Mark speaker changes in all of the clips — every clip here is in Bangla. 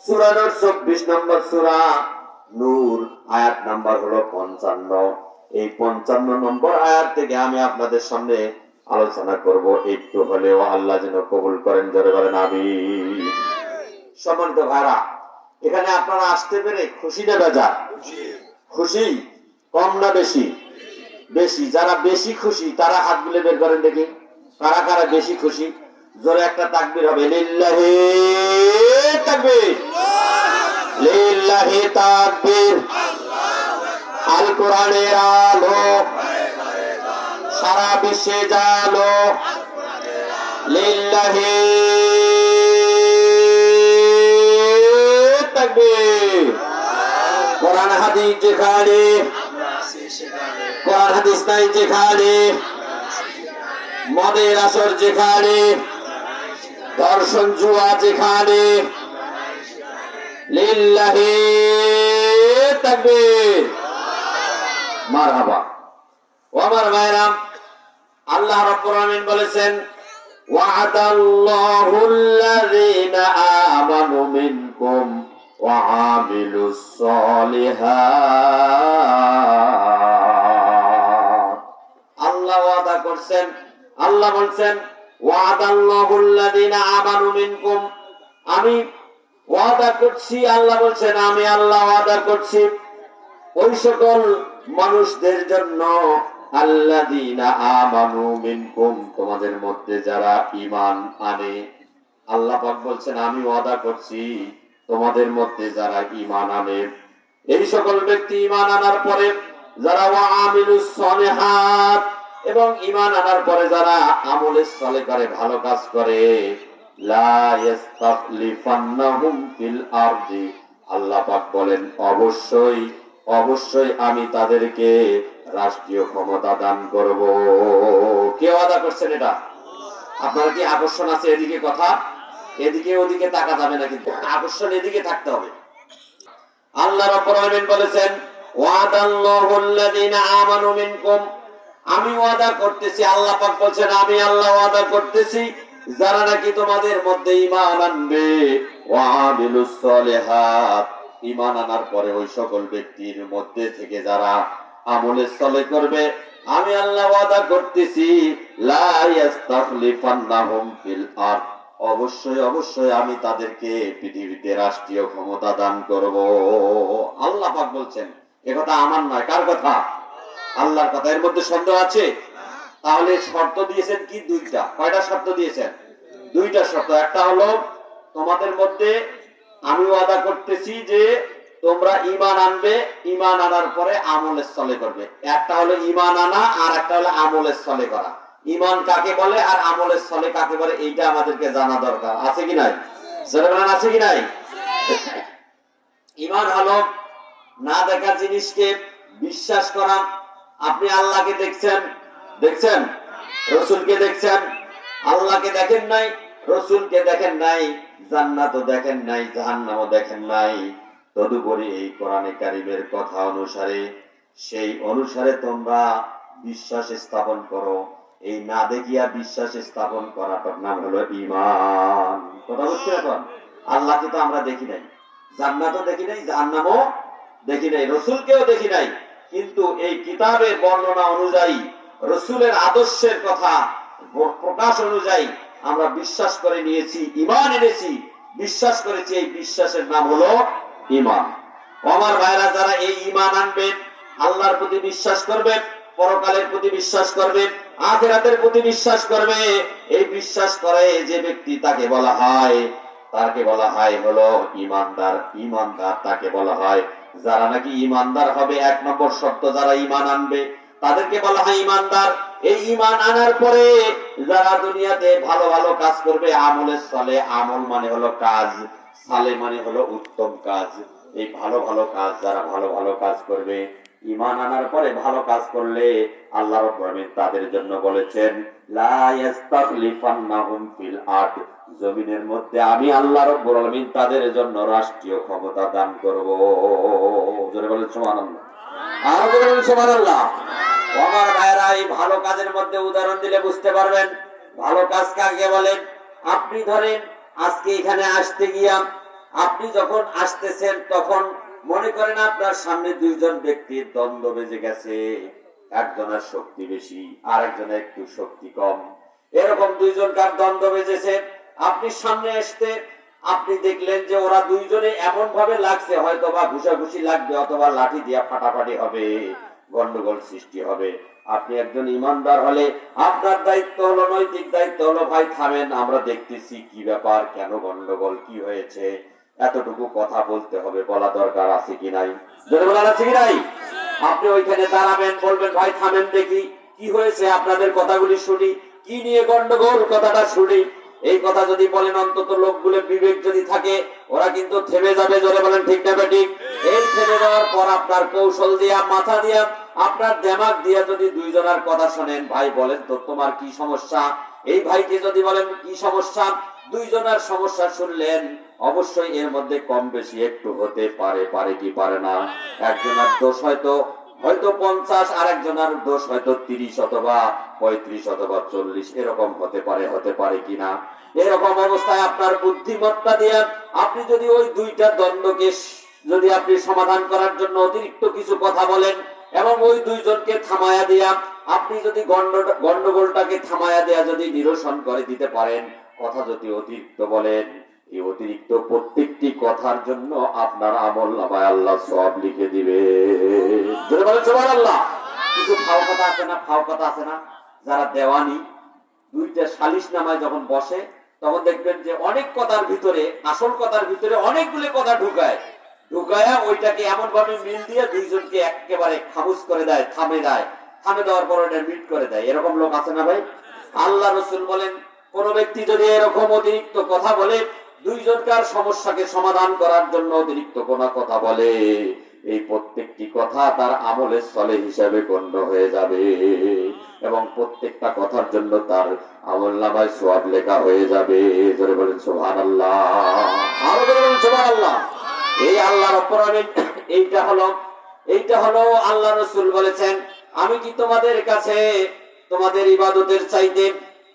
Speaker 1: সূরা নূর 24 নম্বর সূরা নূর, আয়াত নাম্বার হলো 55। এই 55 নম্বর আয়াত থেকে আমি আপনাদের সামনে আলোচনা করব। একটু হলেও আল্লাহ যেন কবুল করেন, জোরে বলেন আমিন। সম্মানিত ভাইরা, এখানে আপনারা আসতে পেরে খুশি না বেজার? খুশি। কম না বেশি? বেশি। যারা বেশি খুশি তারা হাত তুলে বের করেন দেখি, কারা কারা বেশি খুশি। জোরে একটা তাকবীর হবে, লিল্লাহি তাকবীর, লিল্লাহি তাকবীর। আল কোরআনের আলো সারা বিশ্বে জালো, লিল্লাহি তাকবীর। কোরআন হাদিস যেখানে, কোরআন হাদিস নাই যেখানে, মদের আসর যেখানে, দর্শন জুয়া যেখানে, লিল্লাহি তাকবীর, মারহাবা। ও আমার ভাইরা, আল্লাহ রাব্বুল আলামিন বলেছেন, ওয়া'দাল্লাহুল্লাযীনা আমানু মিনকুম ওয়া আমিলুস সলিহাত। আল্লাহ ওয়াদা করছেন, আল্লাহ বলছেন, ওয়া'দাল্লাহুল্লাযীনা আমানু মিনকুম, আমি ওয়াদা করছি, আল্লাহ বলছেন আমি আল্লাহ ওয়াদা করছি ওই সকল মানুষদের জন্য, আল্লাযীনা আমানু মিনকুম, তোমাদের মধ্যে যারা ঈমান আনে। আল্লাহ পাক বলছেন আমি ওয়াদা করছি তোমাদের মধ্যে যারা ঈমান আনে, এই সকল ব্যক্তি ঈমান আনার পরে যারা ওয়া আমিলুস সলিহাত, এবং ঈমান আনার পরে যারা আমলে সালেহ করে, ভালো কাজ করে, লা ইস্তাখলিফান্নাহুম ফিল আরদি, আল্লাহ পাক বলেন অবশ্যই অবশ্যই আমি তাদেরকে রাষ্ট্রীয় ক্ষমতা দান করব। কে ওয়াদা করছেন এটা? আপনারা কি আকর্ষণ আছে এদিকে? কথা এদিকে ওদিকে তাকা যাবে না, কিন্তু আকর্ষণ এদিকে থাকতে হবে। আল্লাহ রাব্বুল আলামিন বলেছেন, ওয়াদাল্লাহুল্লাযীনা আমানু মিনকুম, আমি ওয়াদা করতেছি, আল্লাহ পাক বলছেন আমি আল্লাহ ওয়াদা করতেছি যারা নাকি তোমাদের মধ্যে ঈমান আনবে, ওয়া আমিলুস সলিহাত, ঈমান আনার পরে ওই সকল ব্যক্তির মধ্যে থেকে যারা আমলে সালেহ করবে, আমি আল্লাহ ওয়াদা করতেছি লা ইস্তাখলিফান্নাহুম ফিল আরদ, অবশ্যই অবশ্যই আমি তাদেরকে পৃথিবীতে রাষ্ট্রীয় ক্ষমতা দান করব। আল্লাহ পাক বলছেন, একথা আমার নয়, কার কথা? আল্লাহর কথা। এর মধ্যে সন্দেহ আছে? তাহলে শর্ত দিয়েছেন কি? দুইটা। কয়টা শর্ত দিয়েছেন? দুইটা শর্ত। একটা হলো তোমাদের মধ্যে আমি ওয়াদা করতেছি যে তোমরা ঈমান আনবে, ঈমান আনার পরে আমলে সালেহ করবে। একটা হলো ঈমান আনা, আর একটা হলো আমলে সালেহ করা। ঈমান কাকে বলে আর আমলে সালেহ কাকে বলে, এইটা আমাদেরকে জানা দরকার। আছে কি নাই? সেরকম আছে কি নাই? ঈমান হলো না দেখা জিনিসকে বিশ্বাস করা। আপনি আল্লাহকে দেখছেন, দেখছেন, রসুলকে দেখছেন, আল্লাহকে দেখেন নাই, রসুলকে দেখেন নাই, জান্নাতও দেখেন নাই, জাহান্নামও দেখেন নাই, তদুপরি এই কোরআনে কারীমের কথা অনুসারে, সেই অনুসারে তোমরা বিশ্বাস স্থাপন করো। এই না দেখিয়া বিশ্বাস স্থাপন করাটার নাম হলো ঈমান। কথা হচ্ছে এখন? আল্লাহকে তো আমরা দেখি নাই, জান্নাতও দেখি নাই, জাহান্নামও দেখি নাই, রসুলকেও দেখি নাই, কিন্তু এই কিতাবের বর্ণনা অনুযায়ী, রসুলের আদর্শের কথা প্রকাশ অনুযায়ী আমরা বিশ্বাস করে নিয়েছি, ঈমান এনেছি, বিশ্বাস করেছি। এই বিশ্বাসের নাম হলো ঈমান। আমার ভাইরা, যারা এই ঈমান আনবে, আল্লাহর প্রতি বিশ্বাস করবে, পরকালের প্রতি বিশ্বাস করবে, আখিরাতের প্রতি বিশ্বাস করবে, এই বিশ্বাস করে যে ব্যক্তি, তাকে বলা হয়, তাকে বলা হয় হলো ঈমানদার। ঈমানদার তাকে বলা হয় যারা নাকি ঈমানদার হবে। এক নম্বর শর্ত, যারা ঈমান আনবে তাদেরকে বলা হয় ঈমানদার। এই ঈমান আনার পরে যারা দুনিয়াতে ভালো ভালো কাজ করবে, আমলে সালেহ, আমল মানে হলো কাজ, সালেহ মানে হলো উত্তম কাজ। এই ভালো ভালো কাজ, যারা ভালো ভালো কাজ করবে, ঈমান আনার পরে ভালো কাজ করলে, আল্লাহ রাব্বুল আলামিন তাদের জন্য বলেছেন লা ইস্তাখলিফান্নাহুম ফিল আরদ, জমিনের মধ্যে আমি আল্লাহ রাব্বুল আলামিন তাদের জন্য রাষ্ট্রীয় ক্ষমতা দান করব। জোরে বলেন সুবহানাল্লাহ। আর বলেন সুবহানাল্লাহ। আমার ভাইরা, এই ভালো কাজের মধ্যে উদাহরণ দিলে বুঝতে পারবেন ভালো কাজ কাকে বলেন। আপনি ধরেন আজকে এখানে আসতে গিয়া আপনি যখন আসতেছেন তখন মনে করেন আপনার সামনে দুইজন ব্যক্তির দ্বন্দ্ব বেজে গেছে, একজনের শক্তি বেশি আর একজনের একটু শক্তি কম, এরকম দুইজনকার দ্বন্দ্ব বেজেছে। আপনি সামনে আসতে আপনি দেখলেন যে ওরা দুইজনে এমন ভাবে লাগছে, হয়তো বা ঘুষাঘুষি লাগবে অথবা লাঠি দিয়া ফাটাফাটি হবে, গন্ডগোল সৃষ্টি হবে। আপনি একজন ইমানদার হলে আপনার দায়িত্ব হলো, নৈতিক দায়িত্ব হলো, ভাই থামেন, আমরা দেখতেছি কি ব্যাপার, কেন গন্ডগোল, কি হয়েছে, এতটুকু কথা বলতে হবে, বলা দরকার আছে কি নাই, যদি বলার আছে কি নাই। আপনি ওইখানে দাঁড়াবেন, বলবেন ভাই থামেন দেখি কি হয়েছে, আপনাদের কথাগুলি শুনি, কি নিয়ে গন্ডগোল, কথাটা শুনি। এই কথা যদি বলেন, অন্তত লোকগুলো বিবেক যদি থাকে, ওরা কিন্তু থেমে যাবে, জোরে বলেন ঠিক না ঠিক। এই থেমে যাওয়ার পর আপনার কৌশল দিয়া, মাথা দিয়া, আপনার দেমাগ দিয়া যদি দুইজনের কথা শোনেন, ভাই বলেন তো তোমার কি সমস্যা, এই ভাইকে যদি বলেন কি সমস্যা, দুইজনের সমস্যা শুনলেন, অবশ্যই এর মধ্যে কম বেশি একটু হতে পারে, পারে কি পারে না। একজনের দোষ হয়তো হয়তো 50, আর একজনের দোষ হয়তো 30 অথবা 35 অথবা 40, এরকম হতে পারে কিনা। এরকম অবস্থায় আপনার বুদ্ধিমত্তা দিয়ে আপনি যদি ওই দুইটা দ্বন্দ্বকে যদি আপনি সমাধান করার জন্য অতিরিক্ত কিছু কথা বলেন এবং ওই দুইজনকে থামায়া দিয়া আপনি যদি গন্ডগোলটাকে থামায়া দেয়া যদি নিরসন করে দিতে পারেন, কথা যদি অতিরিক্ত বলেন, এই অতিরিক্ত প্রত্যেকটি কথার জন্য আপনার আমলনামায় আল্লাহ সওয়াব লিখে দিবে, যদি বলেন সুবহানাল্লাহ। কিছু ফাও কথা আছে না, ফাও কথা আছে না, যারা দেওয়ানি দুইটা সালিশ নামায় যখন বসে তখন দেখবেন যে অনেক কথার ভিতরে, আসল কথার ভিতরে অনেকগুলো কথা ঢুকায়া ওইটাকে এমন ভাবে মিল দিয়ে দুইজনকে একেবারে খামুশ করে দেয়, থামে দেওয়ার পর ওটা মিট করে দেয়, এরকম লোক আছে না ভাই। আল্লাহ রাসূল বলেন, কোন ব্যক্তি যদি এরকম অতিরিক্ত কথা বলে, দুইজনকার সমস্যাকে সমাধান করার জন্য অতিরিক্ত কোন কথা বলে, এই প্রত্যেকটি কথা তার আমলের সলে হিসাবে গণ্য হয়ে যাবে এবং প্রত্যেকটা কথার জন্য তার আমলনামায় সওয়াব লেখা হয়ে যাবে, জোরে বলেন সুবহানাল্লাহ, আরো জোরে বলেন সুবহানাল্লাহ। এই আল্লাহ রাব্বুল আলামিন, এইটা হলো আল্লাহ রাসূল বলেছেন, আমি কি তোমাদের কাছে তোমাদের ইবাদতের চাইতে,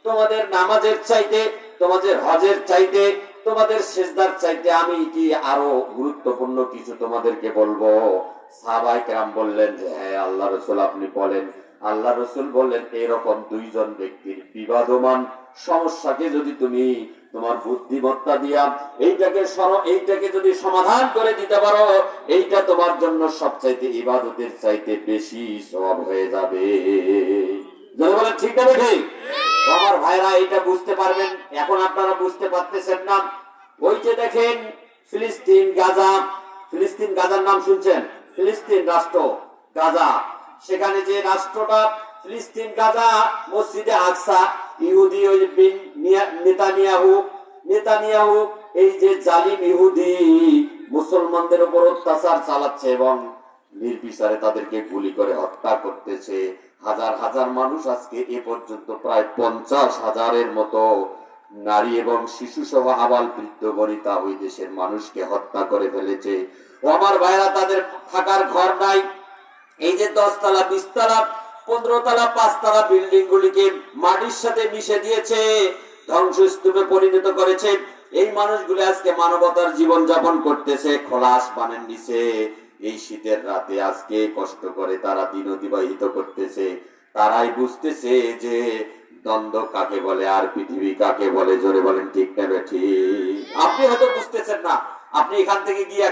Speaker 1: তোমাদের নামাজের চাইতে, তোমাদের হজের চাইতে, তোমাদের সিজদার চাইতে আমি কি আরো গুরুত্বপূর্ণ কিছু তোমাদেরকে বলবো? সাহাবায়ে কেরাম বললেন যে হ্যাঁ আল্লাহ রাসূল আপনি বলেন। আল্লাহ রাসূল বললেন, এরকম দুইজন ব্যক্তির বিবাদমান সমস্যাকে যদি তুমি তোমার বুদ্ধিমত্তা দিয়া এইটাকে যদি সমাধান করে দিতে পারো, এইটা তোমার জন্য সবচাইতে ইবাদতের চাইতে বেশি সওয়াব হয়ে যাবে, যদি বলেন ঠিক না ঠিক। আমার ভাইরা এটা বুঝতে পারবেন, এখন আপনারা বুঝতে পারতেছেন না। ওই যে দেখেন ফিলিস্তিন গাজার নাম শুনছেন, ফিলিস্তিন রাষ্ট্র গাজা, সেখানে যে রাষ্ট্রটা ফিলিস্তিন গাজা, মসজিদে আকসা, ইহুদি ওই নেতানিয়াহু এই যে জালিম ইহুদি মুসলমানদের উপর অত্যাচার চালাচ্ছে এবং নির্বিচারে তাদেরকে গুলি করে হত্যা করতেছে। হাজার হাজার মানুষ, আজকে এ পর্যন্ত প্রায় 50,000-এর মতো নারী এবং শিশু সহ আবাল বৃদ্ধ বনিতা ওই দেশের মানুষকে হত্যা করে ফেলেছে। ও আমার ভাইরা, তাদের থাকার ঘর নাই। এই যে 10 তলা 20 তলা 15 তলা 5 তলা বিল্ডিং গুলিকে মাটির সাথে মিশে দিয়েছে, ধ্বংসস্তূপে পরিণত করেছে। এই মানুষগুলো আজকে মানবতার জীবন যাপন করতেছে খোলা আসমানের নিচে। এই শীতের রাতে আজকে কষ্ট করে তারা দিন অতিবাহিত করতেছে। তারাই বুঝতেছে যে দ্বন্দ্ব কাকে বলে আর পৃথিবী কাকে বলে, জোরে বলেন ঠিক না ঠিক। আপনি হয়তো বুঝতেছেন না, আপনি এখান থেকে গিয়ে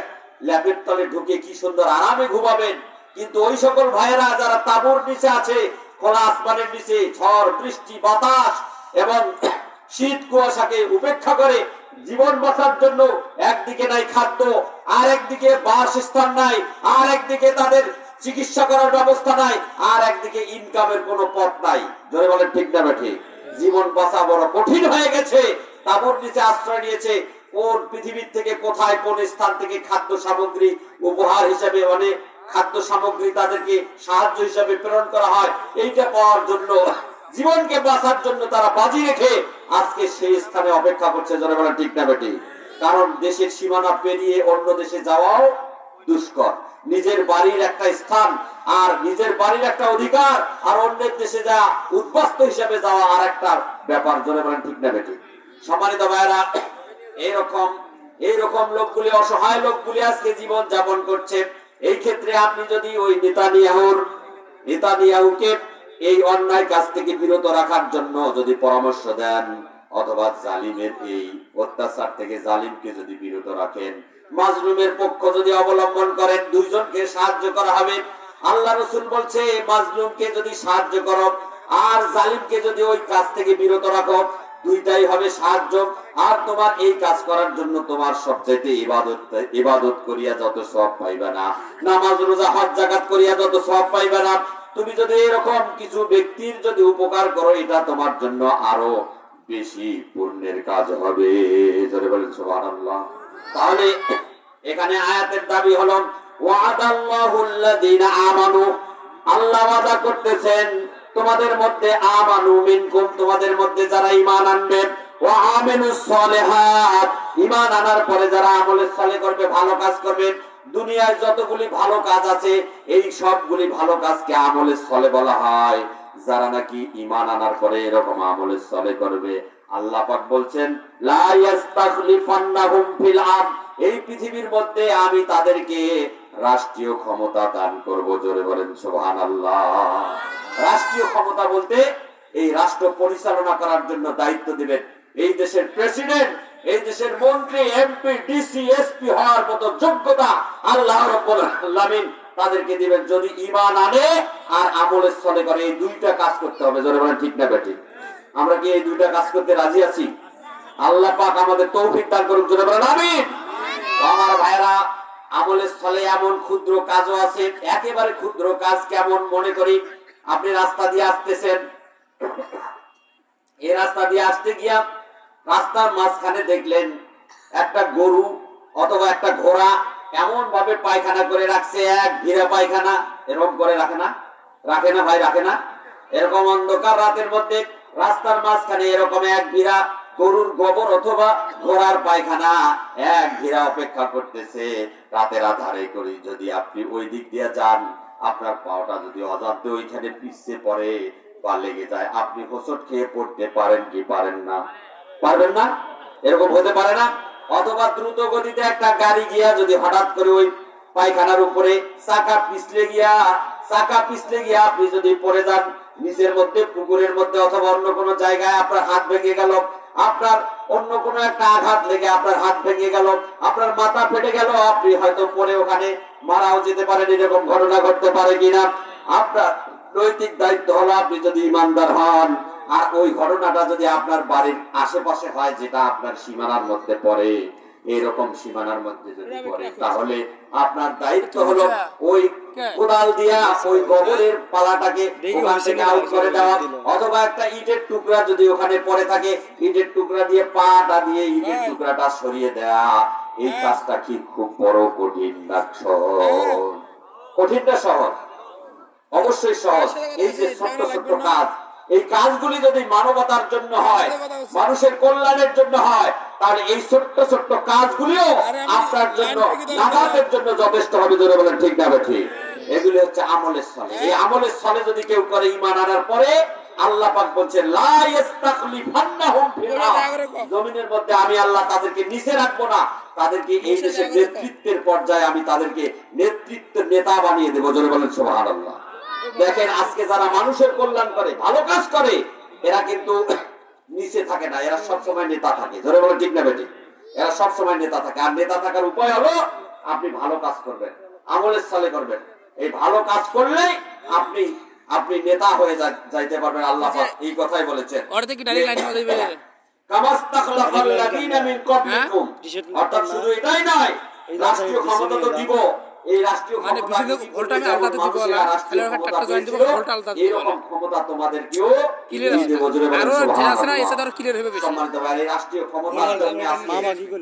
Speaker 1: ল্যাপের তলে ঢুকে কি সুন্দর আরামে ঘুমাবেন, কিন্তু ওই সকল ভাইয়েরা যারা তাঁবুর নিচে আছে, খোলা আসমানের নিচে ঝড় বৃষ্টি বাতাস এবং শীত কুয়াশাকে উপেক্ষা করে জীবন বাঁচার জন্য একদিকে নাই খাদ্য, আর একদিকে বাসস্থান নাই, আর একদিকে তাদের চিকিৎসা করার ব্যবস্থা নাই, আর একদিকে ইনকামের কোনো পথ নাই, জোরে বলেন ঠিক না ঠিক। জীবন বাঁচা বড় কঠিন হয়ে গেছে। তাঁবুর নিচে আশ্রয় নিয়েছে। কোন পৃথিবীর থেকে কোথায় কোন স্থান থেকে খাদ্য সামগ্রী উপহার হিসেবে, মানে খাদ্য সামগ্রী তাদেরকে সাহায্য হিসেবে প্রেরণ করা হয়, এইটা পাওয়ার জন্য, জীবনকে বাঁচার জন্য তারা বাজি রেখে আজকে সেই স্থানে অপেক্ষা করছে, জোরে বলেন ঠিক না ঠিক। কারণ দেশের সীমানা পেরিয়ে অন্য দেশে যাওয়াও দুষ্কর। নিজের বাড়ির একটা স্থান আর নিজের বাড়ির একটা অধিকার, আর অন্যের দেশে যা উদ্বাস্ত হিসেবে যাওয়া আর একটা ব্যাপার, জোরে বলেন ঠিক না ঠিক। সম্মানিত ভাইরা, এরকম এইরকম লোকগুলি, অসহায় লোকগুলি আজকে জীবন যাপন করছে। এই ক্ষেত্রে আপনি যদি ওই নেতানিয়াহুকে এই অন্যায় কাজ থেকে বিরত রাখার জন্য যদি পরামর্শ দেন, অথবা জালিমের এই অত্যাচার থেকে জালিমকে যদি বিরত রাখেন, মাজলুমের পক্ষ যদি অবলম্বন করেন, দুইজনকে সাহায্য করা হবে। আল্লাহ রাসূল বলছে, মাজলুমকে যদি সাহায্য করো আর জালিমকে যদি ওই কাজ থেকে বিরত রাখো, দুইটাই হবে সাহায্য। আর তোমার এই কাজ করার জন্য তোমার সবচাইতে ইবাদত করিয়া যত সওয়াব পাইবা না, নামাজ রোজা হজ যাকাত করিয়া যত সওয়াব পাইবা না, তুমি যদি এরকম কিছু ব্যক্তির যদি উপকার করো, এটা তোমার জন্য আরো বেশি পুণ্যের কাজ হবে। জোরে বলেন সুবহানাল্লাহ। তাহলে এখানে আয়াতের দাবি হলো ওয়াদাল্লাহুল্লাযীনা আমানু, আল্লাহ ওয়াদা করতেছেন তোমাদের মধ্যে, আমানু মিনকুম, তোমাদের মধ্যে যারা ঈমান আনবে, ওয়া আমিলুস সালিহাত, ঈমান আনার পরে যারা আমলে সালেহ করবে, ভালো কাজ করবে। দুনিয়ায় যতগুলি ভালো কাজ আছে, এই সবগুলি ভালো কাজকে আমলে সালেহ বলা হয়। যারা নাকি ঈমান আনার পরে এরকম আমলে সালেহ করবে, আল্লাহ পাক বলছেন লা ইস্তাখলিফান্নাহুম ফিল আরদ, এই পৃথিবীর মধ্যে আমি তাদেরকে রাষ্ট্রীয় ক্ষমতা দান করব। জোরে বলেন সুবহানাল্লাহ। রাষ্ট্রীয় ক্ষমতা বলতে এই রাষ্ট্র পরিচালনা করার জন্য দায়িত্ব দিবেন এই দেশের প্রেসিডেন্ট, এই দেশের মন্ত্রী, এমপি, ডিসি, এসপি হওয়ার মতো যোগ্যতা আল্লাহ রাব্বুল আলামিন তাদেরকে দিবেন, যদি ঈমান আনে আর আমলে সালেহ করে। এই দুইটা কাজ করতে হবে। জোরে বলেন ঠিক না বেঠিক? আমরা কি এই দুইটা কাজ করতে রাজি আছি? আল্লাহ পাক আমাদের তৌফিক দান করুক। জোরে বলেন আমিন। আমার ভাইরা, আমলে সালেহ এমন ক্ষুদ্র কাজও আছে। একেবারে ক্ষুদ্র কাজ কেমন? মনে করি আপনি রাস্তা দিয়ে আসতেছেন, এই রাস্তা দিয়ে আসতে গিয়া রাস্তার মাঝখানে দেখলেন একটা গরু অথবা একটা ঘোড়া এমন ভাবে পায়খানা করে রাখছে, এক ভিড়া পায়খানা। এরকম করে রাখে না? রাখে না ভাই, রাখে না? এরকম অন্ধকার রাতের মধ্যে রাস্তার মাঝখানে এরকম এক ভিড়া গরুর গোবর অথবা ঘোড়ার পায়খানা এক ভিড়া অপেক্ষা করতেছে। রাতের আধারে করে যদি আপনি ওই দিক দিয়ে যান, আপনার পাওটা যদি অজান্তে ওইখানে পিছলে পড়ে বা লেগে যায়, আপনি হোঁচট খেয়ে পড়তে পারেন কি পারেন না? পারবেন না? এরকম হতে পারে না? অথবা দ্রুত গতিতে একটা গাড়ি গিয়া যদি হঠাৎ করে ওই পায়খানার উপরে চাকা পিছলে গিয়া আপনি যদি পড়ে যান নিচের মধ্যে, পুকুরের মধ্যে অথবা অন্য কোনো জায়গায়, আপনার হাত ভেঙে গেল, আপনার অন্য কোনো একটা আঘাত লেগে আপনার হাত ভেঙে গেল, আপনার মাথা ফেটে গেল, আপনি হয়তো পরে ওখানে মারাও যেতে পারেন। এরকম ঘটনা ঘটতে পারে কিনা? আপনার নৈতিক দায়িত্ব হলো, আপনি যদি ইমানদার হন আর ওই ঘটনাটা যদি আপনার বাড়ির আশেপাশে হয়, যেটা আপনার সীমানার মধ্যে পড়ে, এরকম সীমানার মধ্যে যদি পড়ে, তাহলে আপনার দায়িত্ব হলো ওই কোদাল দিয়া ওই গোবরের পালাটাকে ওখান থেকে আউট করে দেওয়া, অথবা একটা ইটের টুকরা যদি ওখানে পড়ে থাকে, ইটের টুকরা দিয়ে পাটা দিয়ে ইটের টুকরাটা সরিয়ে দেয়া। এই কাজটা কি খুব বড় কঠিন না সহজ? কঠিন না সহজ? অবশ্যই সহজ। এই যে ছোট্ট ছোট্ট কাজ, এই কাজগুলি যদি মানবতার জন্য হয়, মানুষের কল্যাণের জন্য হয়, তাহলে এই ছোট্ট ছোট্ট কাজগুলিও আপনার জন্য, নাজাতের জন্য যথেষ্ট হবে। জোরে বলেন ঠিক না ঠিক? এগুলি হচ্ছে আমলের সালেহ। এই আমলের সালেহ যদি কেউ করে ঈমান আনার পরে, আল্লাহ পাক বলছেন লা ইস্তাখলিফান্নাহুম ফিল আরদ, জমিনের মধ্যে আমি আল্লাহ তাদেরকে নিচে রাখবো না, তাদেরকে এই দেশের নেতৃত্বের পর্যায়ে আমি তাদেরকে নেতা বানিয়ে দেব। জোরে বলেন সুবহানাল্লাহ। দেখেন আজকে যারা মানুষের কল্যাণ করে, ভালো কাজ করে, এরা কিন্তু নিচে থাকে না, এরা সব সময় নেতা থাকে। জোরে বলেন ঠিক না বেঠিক? এরা সব সময় নেতা থাকে। আর নেতা থাকার উপায় হলো আপনি ভালো কাজ করবেন, আমলের সালেহ করবেন। এই ভালো কাজ করলে আপনি নেতা হয়ে যাইতে পারবেন। আল্লাহ পাক এই কথাই বলেছেন, কামাস্তাখলাফাল্লাযীনা মিন ক্বাবলিকুম। অর্থাৎ শুধু এটাই নয়, রাষ্ট্রীয় ক্ষমতা তো দিব, এই রাষ্ট্রীয় ক্ষমতা এরকম ক্ষমতা তোমাদেরকেও দেব। জোরে বলেন সুবহানাল্লাহ। সম্মানিত ভাই, এই রাষ্ট্রীয় ক্ষমতার জন্য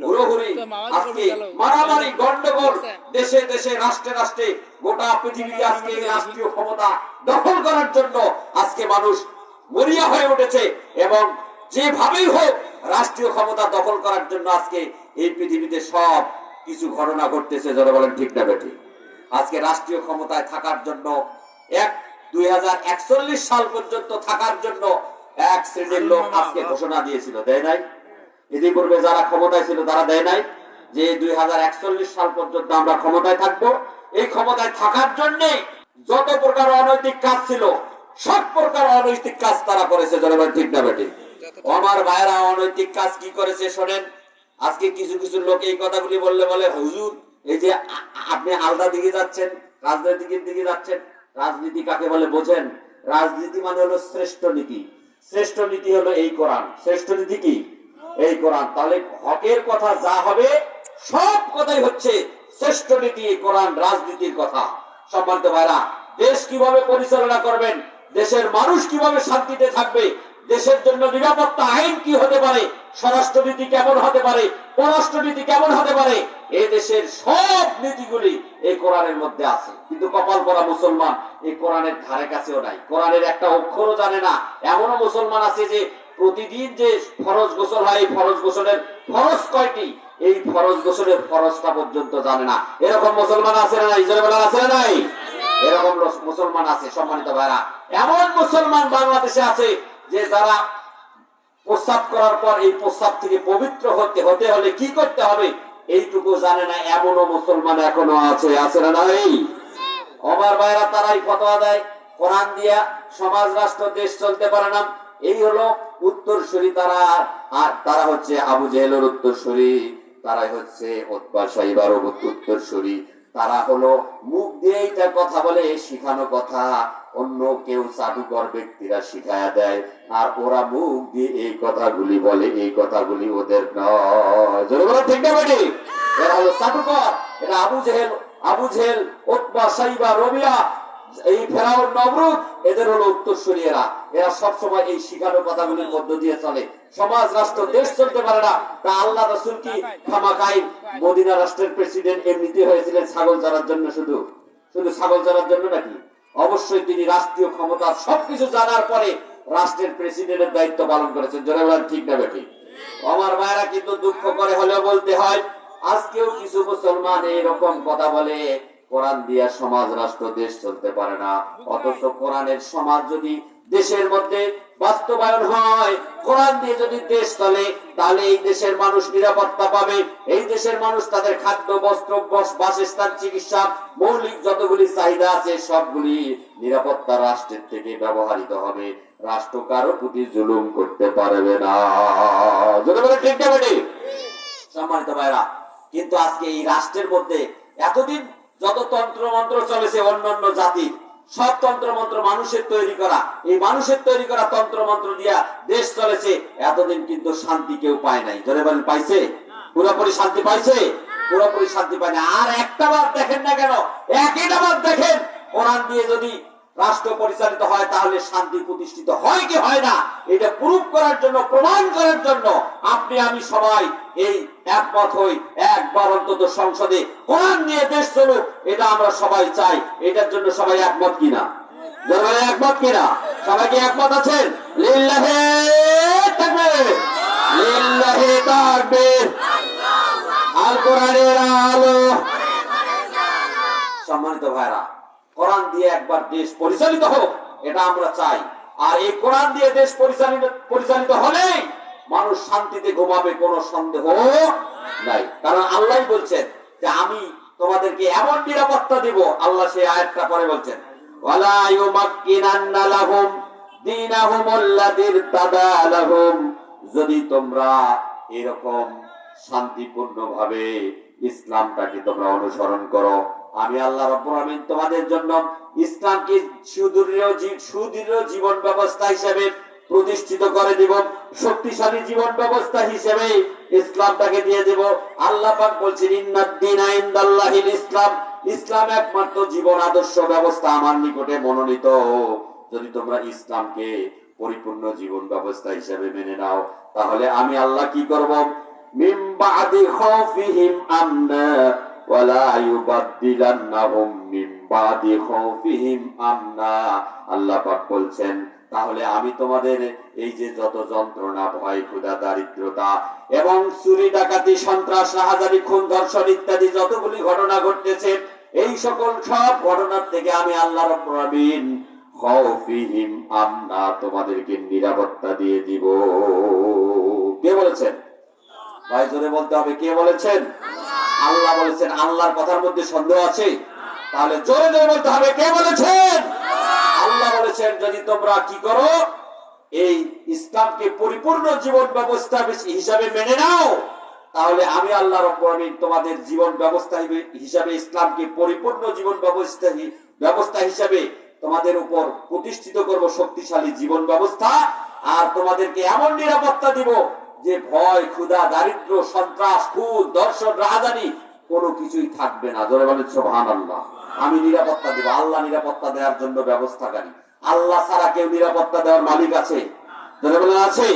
Speaker 1: হুড়োহুড়ি, আজকে মারামারি, গন্ডগোল, দেশে দেশে, রাষ্ট্রে রাষ্ট্রে, গোটা পৃথিবীতে আজকে এই রাষ্ট্রীয় ক্ষমতা দখল করার জন্য আজকে মানুষ মরিয়া হয়ে উঠেছে। এবং যেভাবেই হোক রাষ্ট্রীয় ক্ষমতা দখল করার জন্য আজকে এই পৃথিবীতে সব কিছু ঘটনা ঘটতেছে। যারা বলেন ঠিক না বেঠিক? আজকে রাষ্ট্রীয় ক্ষমতায় থাকার জন্য 2041 সাল পর্যন্ত থাকার জন্য এক শ্রেণীর লোক আজকে ঘোষণা দিয়েছিল, দেয় নাই? ইতিপূর্বে যারা ক্ষমতায় ছিল তারা দেয় নাই যে 2041 সাল পর্যন্ত আমরা ক্ষমতায় থাকবো। এই ক্ষমতায় থাকার জন্য যত প্রকার অনৈতিক কাজ ছিল সব প্রকার অনৈতিক কাজ তারা করেছে। জনগণ ঠিক না বেঠিক? আমার ভাইরা অনৈতিক কাজ কি করেছে শোনেন। আজকে কিছু কিছু লোক এই কথাগুলি বললে বলে হুজুর এই যে আপনি আলাদা দিকে যাচ্ছেন, রাজনৈতিকের দিকে যাচ্ছেন। রাজনীতি কাকে বলে বোঝেন? রাজনীতি মানে হলো শ্রেষ্ঠ নীতি। শ্রেষ্ঠ নীতি হলো এই কোরআন। শ্রেষ্ঠ নীতি কি? এই কোরআন। তাহলে হকের কথা যা হবে সব কথাই হচ্ছে শ্রেষ্ঠ নীতি এই কোরআন, রাজনীতির কথা। সম্মানিত ভাইরা, দেশ কিভাবে পরিচালনা করবেন, দেশের মানুষ কিভাবে শান্তিতে থাকবে, দেশের জন্য নিরাপত্তা আইন কি হতে পারে, স্বরাষ্ট্রনীতি কেমন হতে পারে, পররাষ্ট্রনীতি কেমন হতে পারে, এই দেশের সব নীতিগুলি এই কোরআনের মধ্যে আছে। কিন্তু কপাল পরা মুসলমান এই কোরআনের ধারে কাছেও নাই, কোরআনের একটা অক্ষরও জানে না। এমনও মুসলমান আছে যে প্রতিদিন যে ফরজ গোসল হয়, এই ফরজ গোসলের ফরজ কয়টি, এই ফরজ গোসলের ফরজটা পর্যন্ত জানে না। এরকম মুসলমান আছে না নাই? ইসলাম আছে না নাই? এরকম মুসলমান আছে। সম্মানিত ভাইরা, এমন মুসলমান বাংলাদেশে আছে যে যারা প্রস্রাব করার পর এই প্রস্রাব থেকে পবিত্র হতে হলে কি করতে হবে এইটুকু জানে না। এমনও মুসলমান এখনো আছে। আছে না নাই? আমার ভাইরা, তারাই ফতোয়া দেয় কোরআন দিয়া সমাজ রাষ্ট্র দেশ চলতে পারে না। এই হলো উত্তরসূরি তারা। আর তারা হচ্ছে আবু জেহেলের উত্তরসূরি, তারাই হচ্ছে উতবা সাইবার উত্তরসূরি। তারা হলো মুখ দিয়ে এইটা কথা বলে, শিখানো কথা অন্য কেউ জাদুকর ব্যক্তিরা শিখায়া দেয়, আর ওরা মুখ দিয়ে এই কথাগুলি বলে। এই কথাগুলি ওদের নয়। ঠিক না বেটি? এরা হলো জাদুকর। এটা আবু জেহেল, উতবা সাইবা, রবিয়া, এই ফেরাউন, নমরুদ, এদের হলো উত্তরসূরি। এরা সবসময় এই শিখানো কথাগুলির মধ্য দিয়ে চলে। সমাজ রাষ্ট্র দেশ চলতে পারে না। তা আল্লাহ রাসূল কি খামাকাই মদিনা রাষ্ট্রের প্রেসিডেন্ট এমনিতে হয়েছিলেন ছাগল চড়ার জন্য? শুধু ছাগল চড়ার জন্য নাকি? অবশ্যই তিনি রাষ্ট্রীয় ক্ষমতার সবকিছু জানার পরে রাষ্ট্রের প্রেসিডেন্টের দায়িত্ব পালন করেছেন। জোরে বলেন ঠিক না বেঠিক? আমার ভাইরা, কিন্তু দুঃখ করে হলেও বলতে হয়, আজকেও কিছু মুসলমান এইরকম কথা বলে কোরআন দিয়া সমাজ রাষ্ট্র দেশ চলতে পারে না। অথচ কোরআনের সমাজ যদি দেশের মধ্যে বাস্তবায়ন হয়, কোরআন দিয়ে যদি দেশ চলে, তাহলে এই দেশের মানুষ নিরাপত্তা পাবে। এই দেশের মানুষ তাদের খাদ্য, বস্ত্র, বাসস্থান, চিকিৎসা, মৌলিক যতগুলি চাহিদা আছে সবগুলি নিরাপত্তা রাষ্ট্রের থেকে ব্যবহৃত হবে। রাষ্ট্র কারো প্রতি জুলুম করতে পারবে না। ঠিক না বেটি? সম্মানিত ভাইরা, কিন্তু আজকে এই রাষ্ট্রের মধ্যে এতদিন যত তন্ত্র মন্ত্র চলেছে অন্যান্য জাতির, সব তন্ত্র মন্ত্র মানুষের তৈরি করা, এই মানুষের তৈরি করা তন্ত্র মন্ত্র দিয়া দেশ চলেছে। এতদিন কিন্তু শান্তি কেউ পায় নাই। জোরে বলেন, পাইছে? পুরোপুরি শান্তি পাইছে? পুরোপুরি শান্তি পায় না। আর একটা বার দেখেন না কেন, একটা বার দেখেন কোরআন দিয়ে যদি রাষ্ট্র পরিচালিত হয় তাহলে শান্তি প্রতিষ্ঠিত হয় কি হয় না, এটা প্রুফ করার জন্য, প্রমাণ করার জন্য আপনি আমি সবাই এই একমত হই। একবার অন্তত সংসদে কোরআন নিয়ে দেশ চলুক, এটা আমরা সবাই চাই। এটার জন্য সবাই একমত কিনা? একমত কিনা? সবাই কি একমত আছেন? লিল্লাহে তাকবীর, লিল্লাহে তাকবীর, আল কোরআনের আলো। সম্মানিত ভাইরা, কোরআন দিয়ে একবার দেশ পরিচালিত হোক, এটা আমরা চাই। আর এই কোরআন দিয়ে দেশ পরিচালিত হলে মানুষ শান্তিতে ঘুমাবে, কোনো সন্দেহ নাই। কারণ আল্লাহ বলছেন যে আমি তোমাদেরকে এমন নিরাপত্তা দিব। আল্লাহ সেই আয়াতটা পরে বলছেন, ওয়ালা ইউমাক্কিনান্না লাহুম দীনাহুমুল্লাযী ইরতাদা লাহুম। যদি তোমরা এরকম শান্তিপূর্ণভাবে ইসলামটাকে তোমরা অনুসরণ করো, আমি আল্লাহ রাব্বুল আমিন তোমাদের জন্য ইসলামকে সুদৃঢ় জীবন ব্যবস্থা হিসেবে প্রতিষ্ঠিত করে দিব, শক্তিশালী জীবন ব্যবস্থা হিসেবে ইসলামটাকে দিয়ে দেব। আল্লাহ পাক বলছেন, ইন্নাদ-দীনা ইনদাল্লাহিল ইসলাম, ইসলাম একমাত্র জীবন আদর্শ ব্যবস্থা আমার নিকটে মনোনীত। যদি তোমরা ইসলামকে পরিপূর্ণ জীবন ব্যবস্থা হিসেবে মেনে নাও, তাহলে আমি আল্লাহ কি করব? মিন বাদি খাউফিহিম আমনা ওয়ালা ইউবাদদিলান্নাহুম মিন বাদি খাউফিহিম আমনা। আল্লাহ পাক বলছেন, তাহলে আমি তোমাদের এই যে যত যন্ত্রণা, ভয়, ক্ষুধা, দারিদ্রতা এবং চুরি, ডাকাতি, সন্ত্রাস, রাহাজানি, খুন, ধর্ষণ ইত্যাদি যতগুলি ঘটনা ঘটতেছে, এই সকল সব ঘটনার থেকে আমি আল্লাহ রাব্বুল আমিন খাউফিহিম আমনা, তোমাদেরকে নিরাপত্তা দিয়ে দিব। কে বলেছেন? ভাই জোরে বলতে হবে, কে বলেছেন? আল্লাহ বলেছেন। আল্লাহর কথার মধ্যে সন্দেহ আছে? তাহলে জোরে জোরে বলতে হবে, কে বলেছেন? আল্লাহ বলেছেন যদি তোমরা কি করো, এই ইসলামকে পরিপূর্ণ জীবন ব্যবস্থা হিসাবে মেনে নাও, তাহলে আমি আল্লাহ রাব্বুল আলামিন তোমাদের জীবন ব্যবস্থা হিসাবে ইসলামকে পরিপূর্ণ জীবন ব্যবস্থা হিসাবে তোমাদের উপর প্রতিষ্ঠিত করব শক্তিশালী জীবন ব্যবস্থা। আর তোমাদেরকে এমন নিরাপত্তা দিব যে ভয়, ক্ষুধা, দারিদ্র, সন্ত্রাস, খুন, ধর্ষণ, রাহাজানি কোনো কিছুই থাকবে না। জোরে বলেন সুবহানাল্লাহ। আমি নিরাপত্তা দেব। আল্লাহ নিরাপত্তা দেওয়ার জন্য ব্যবস্থাকারী। আল্লাহ ছাড়া কেউ নিরাপত্তা দেওয়ার মালিক আছে? জোরে বলেন আছে?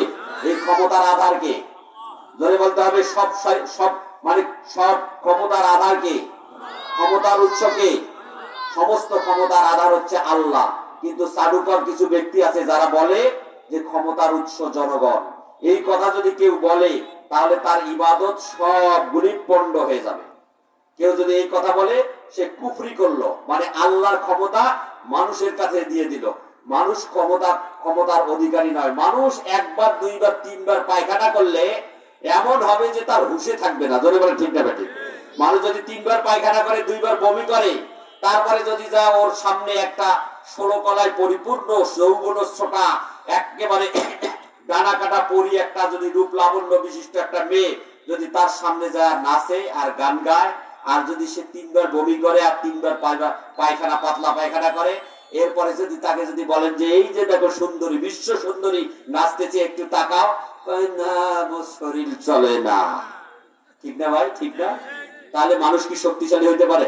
Speaker 1: এই ক্ষমতার আধার কে? জোরে বলতে হবে। সব মানে সব ক্ষমতার আধার কে? ক্ষমতার উৎস কে? সমস্ত ক্ষমতার আধার হচ্ছে আল্লাহ। কিন্তু চাটুকর কিছু ব্যক্তি আছে যারা বলে যে ক্ষমতার উৎস জনগণ। এই কথা যদি কেউ বলে তাহলে তার ইবাদত সবগুলি পণ্ড হয়ে যাবে। কেউ যদি এই কথা বলে সে কুফরি করলো, মানে আল্লাহর ক্ষমতা মানুষের কাছে দিয়ে দিল। মানুষ ক্ষমতার অধিকারী নয়। মানুষ একবার, দুইবার, তিনবার পায়খানা করলে এমন হবে যে তার হুঁশে থাকবে না। জোরে বলে ঠিক না বেঠিক? মানুষ যদি তিনবার পায়খানা করে, দুইবার বমি করে, তারপরে যদি যা ওর সামনে একটা 16 কলায় পরিপূর্ণ যৌবনচ্ছটা একেবারে ডানা কাটা পরি একটা যদি রূপ লাবণ্য বিশিষ্ট একটা মেয়ে যদি তার সামনে যায় নাচে আর গান গায়, আর যদি সে তিনবার বমি করে আর তিনবার পায়খানা, পাতলা পায়খানা করে, এরপরে যদি তাকে যদি বলেন যে এই যে দেখো সুন্দরী, বিশ্ব সুন্দরী নাচতেছে, একটু তাকাও, না শরীর চলে না। ঠিক না ভাই? ঠিক না? তাহলে মানুষ কি শক্তিশালী হইতে পারে?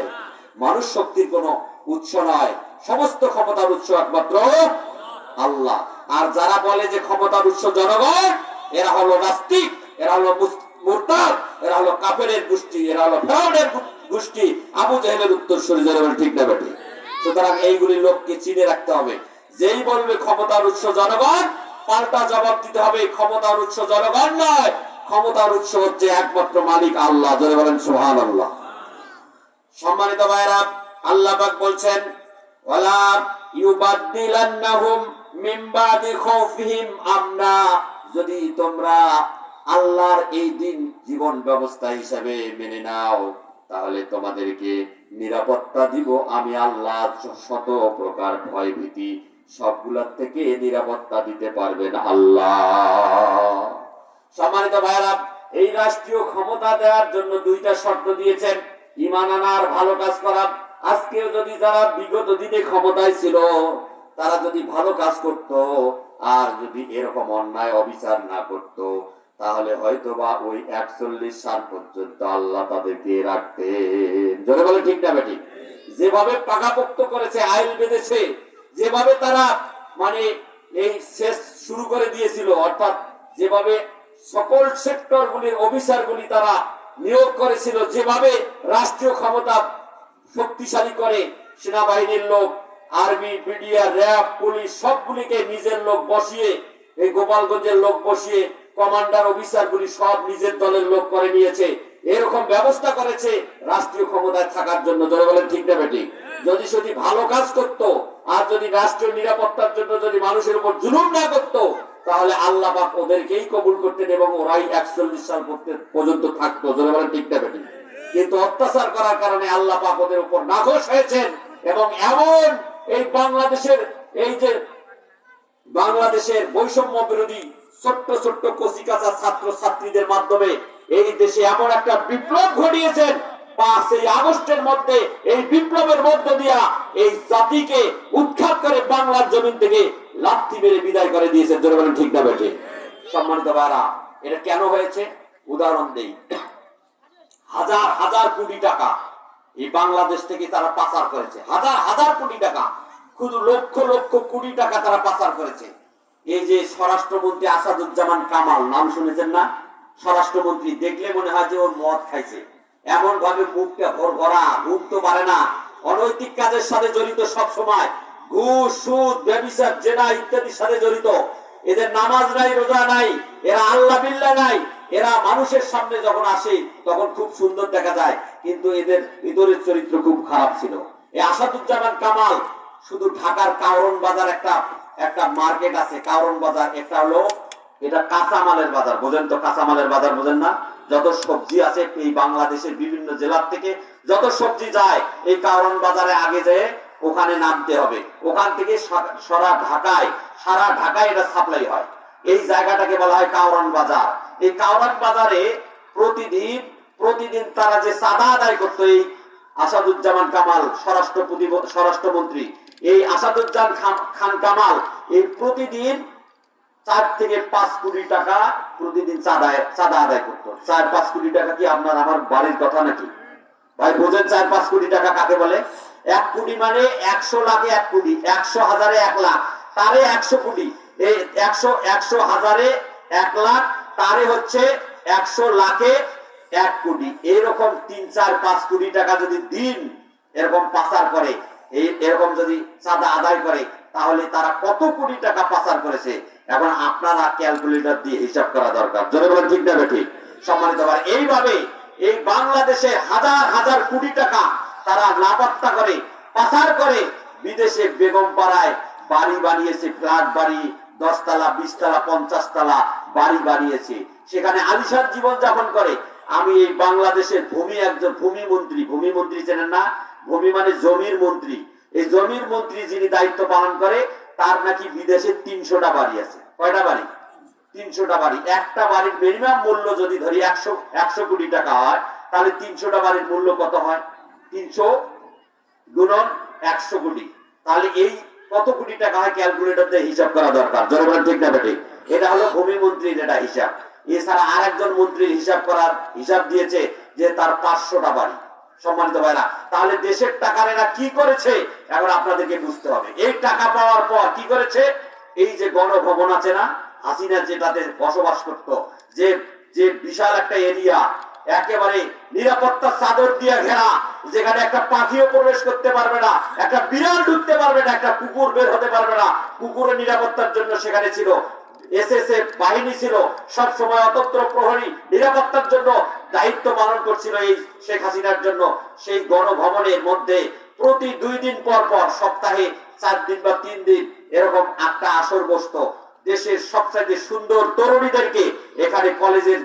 Speaker 1: মানুষ শক্তির কোন উৎস নয়। সমস্ত ক্ষমতার উৎস একমাত্র আল্লাহ। আর যারা বলে যে ক্ষমতার উৎস জনগণ, এরা হলো নাস্তিক, এরা হলো মুরতাদ, এরা হলো কাফেরের গোষ্ঠী, এরা হলো ফেরাউনের গোষ্ঠী, আবু জাহেলের উত্তরসূরি। যারা বলে ঠিক না বেঠিক? সুতরাং এইগুলি লোককে চিনে রাখতে হবে। যেই বলবে ক্ষমতার উৎস জনগণ, পাল্টা জবাব দিতে হবে ক্ষমতার উৎস জনগণ নয়, ক্ষমতার উৎস হচ্ছে একমাত্র মালিক আল্লাহ। যারা বলেন সুবহানাল্লাহ। সম্মানিত ভাইরা, আল্লাহ পাক বলছেন ওয়ালা ইউবাদদিলান্নাহুম মিন বাদি খাউফিহিম আমনা, যদি তোমরা আল্লাহর এই দিন জীবন ব্যবস্থা হিসেবে মেনে নাও তাহলে তোমাদেরকে নিরাপত্তা দিব আমি আল্লাহ। শত প্রকার ভয় ভীতি সবগুলোর থেকে নিরাপত্তা দিতে পারবেন আল্লাহ। সম্মানিত ভাইরা, এই রাষ্ট্রীয় ক্ষমতা দেওয়ার জন্য দুইটা শর্ত দিয়েছেন, ঈমান আনা আর ভালো কাজ করা। আজকেও যদি যারা বিগত দিনে ক্ষমতায় ছিল তারা যদি ভালো কাজ করত আর যদি এরকম অন্যায় অবিচার না করত তাহলে হয়তোবা ওই 41 সাল পর্যন্ত আল্লাহ তাদেরকে রাখতেন। জোরে বলে ঠিক না বেঠিক? যেভাবে পাকাপোক্ত করেছে, আইল বেঁধেছে, যেভাবে তারা মানে এই শেষ শুরু করে দিয়েছিল, অর্থাৎ যেভাবে সকল সেক্টর গুলির অফিসার গুলি তারা নিয়োগ করেছিল, যেভাবে রাষ্ট্রীয় ক্ষমতা শক্তিশালী করে সেনাবাহিনীর লোক, আর্মি, বিডিআর, র্যাব, পুলিশ সবগুলিকে নিজের লোক বসিয়ে, এই গোপালগঞ্জের লোক বসিয়ে কমান্ডার অফিসার গুলি সব নিজের দলের লোক করে নিয়েছে। এরকম ব্যবস্থা করেছে রাষ্ট্রীয় ক্ষমতায় থাকার জন্য। যারা বলেন ঠিক না বেঠিক? যদি শুধু ভালো কাজ করত আর যদি রাষ্ট্রীয় নিরাপত্তার জন্য যদি মানুষের উপর জুলুম না করত তাহলে আল্লাহ পাক ওদেরকেই কবুল করতেন এবং ওরাই 41 সাল পর্যন্ত থাকতো। যারা বলেন ঠিক না বেঠিক? কিন্তু অত্যাচার করার কারণে আল্লাহ পাক ওদের উপর নাখোশ হয়েছেন এবং এমন এই বাংলাদেশের বৈষম্য বিরোধী ছোট্ট ছোট্ট কচিকাঁচা ছাত্র ছাত্রীদের মাধ্যমে এই দেশে এমন একটা বিপ্লব ঘটিয়েছেন। 5ই আগস্টের মধ্যে এই বিপ্লবের মধ্য দিয়া এই জাতিকে উৎখাত করে বাংলার জমিন থেকে লাথি মেরে বিদায় করে দিয়েছেন। যারা বলেন ঠিক না বেঠিক? সম্মানিত ভাইরা, এটা কেন হয়েছে উদাহরণ দেই। হাজার হাজার কোটি টাকা এই বাংলাদেশ থেকে তারা পাচার করেছে। হাজার হাজার কোটি টাকা, শুধু লক্ষ লক্ষ কোটি টাকা তারা পাচার করেছে। এই যে স্বরাষ্ট্রমন্ত্রী আসাদুজ্জামান কামাল, নাম শুনেছেন না? স্বরাষ্ট্রমন্ত্রী, দেখলে মনে হয় যে ওর মদ খাইছে, এমন ভাবে মুখটা ভরা, ঘুমতে পারে না, অনৈতিক কাজের সাথে জড়িত, সব সময় ঘুষ, সুদ, ব্যভিচার, জেনা ইত্যাদির সাথে জড়িত। এদের নামাজ নাই, রোজা নাই, এরা আল্লাহ বিল্লাহ নাই। এরা মানুষের সামনে যখন আসে তখন খুব সুন্দর দেখা যায়, কিন্তু এদের ভিতরের চরিত্র খুব খারাপ ছিল। এই আসাদুজ্জামান কামাল শুধু ঢাকার কারণ বাজার একটা মার্কেট আছে, কারণ বাজার, একটা হলো এটা কাঁচামালের বাজার, বোঝেন তো? কাঁচামালের বাজার বোঝেন না? যত সবজি আছে এই বাংলাদেশের বিভিন্ন জেলার থেকে যত সবজি যায় এই কারণ বাজারে আগে যেয়ে ওখানে নামতে হবে, ওখান থেকে সারা ঢাকায় এটা সাপ্লাই হয়। এই জায়গাটাকে বলা হয় কাওরান বাজার। এই কাওরান বাজারে প্রতিদিন তারা যে চাঁদা আদায় করতো, এই আসাদুজ্জামান কামাল স্বরাষ্ট্রমন্ত্রী, এই আসাদুজ্জামান খান কামাল এই প্রতিদিন 4 থেকে 5 কোটি টাকা প্রতিদিন চাঁদা আদায় করতো। 4-5 কোটি টাকা কি আপনার আমার বাড়ির কথা নাকি ভাই? বোঝেন 4-5 কোটি টাকা কাকে বলে? 1 কোটি মানে 100 লাখে 1 কোটি, 100 হাজারে 1 লাখ, তারে 100 কোটি। এই 100 হাজারে 1 লাখ, তারে হচ্ছে 100 লাখে 1 কোটি। এরকম 3-4-5 কোটি টাকা যদি দিন এরকম পাচার করে, এরকম যদি চাঁদা আদায় করে, তাহলে তারা কত কোটি টাকা পাচার করেছে এখন আপনারা ক্যালকুলেটর দিয়ে হিসাব করা দরকার। জোরে বলেন ঠিক না ঠিক? সম্মানিত ভাই, এইভাবে এই বাংলাদেশে হাজার হাজার কোটি টাকা তারা লাপাত্তা করে পাচার করে বিদেশে বেগম পাড়ায় বাড়ি বানিয়েছে, ফ্ল্যাট বাড়ি, 10 তলা 20 তলা 50 তলা বাড়ি বানিয়েছে, সেখানে আলিশান জীবন যাপন করে। আমি এই বাংলাদেশের একজন ভূমি মন্ত্রী চেনেন না? ভূমি মানে জমির মন্ত্রী। এই জমির মন্ত্রী যিনি দায়িত্ব পালন করে তার নাকি বিদেশে 300টা বাড়ি আছে। কয়টা বাড়ি? 300টা বাড়ি। একটা বাড়ির মিনিমাম মূল্য যদি ধরি 100 কোটি টাকা হয়, তাহলে 300টা বাড়ির মূল্য কত হয়? 300 গুণন 100 কোটি, তাহলে এই কত কোটি টাকা হয় ক্যালকুলেটর দিয়ে হিসাব করা দরকার। জোরে বলেন ঠিক না বেঠিক? এটা হলো ভূমি মন্ত্রীর এটা হিসাব। এছাড়া আরেকজন মন্ত্রীর হিসাব দিয়েছে যে তার 500টা বাড়ি। সম্মানিত ভাইরা, তাহলে দেশের টাকার এরা কি করেছে এখন আপনাদেরকে বুঝতে হবে। এই টাকা পাওয়ার পর কি করেছে? এই যে গণভবন আছে না, হাসিনা যেটাতে বসবাস করত, যে বিশাল একটা এরিয়া একেবারে নিরাপত্তার চাদর দিয়ে ঘেরা, যেখানে একটা পাখিও প্রবেশ করতে পারবে না, একটা বিড়াল ঢুকতে পারবে না, একটা কুকুর বের হতে পারবে না। কুকুরের নিরাপত্তার জন্য সেখানে ছিল এসএসএফ বাহিনী, ছিল সব সময় অতন্ত্র প্রহরী নিরাপত্তার জন্য দায়িত্ব পালন করছিল এই শেখ হাসিনার জন্য। সেই গণভবনের মধ্যে প্রতি 2 দিন পর সপ্তাহে 4 দিন বা 3 দিন এরকম একটা আসর বসতো। দেশের সবচেয়ে সুন্দর তরুণীদেরকে এখানে, কলেজের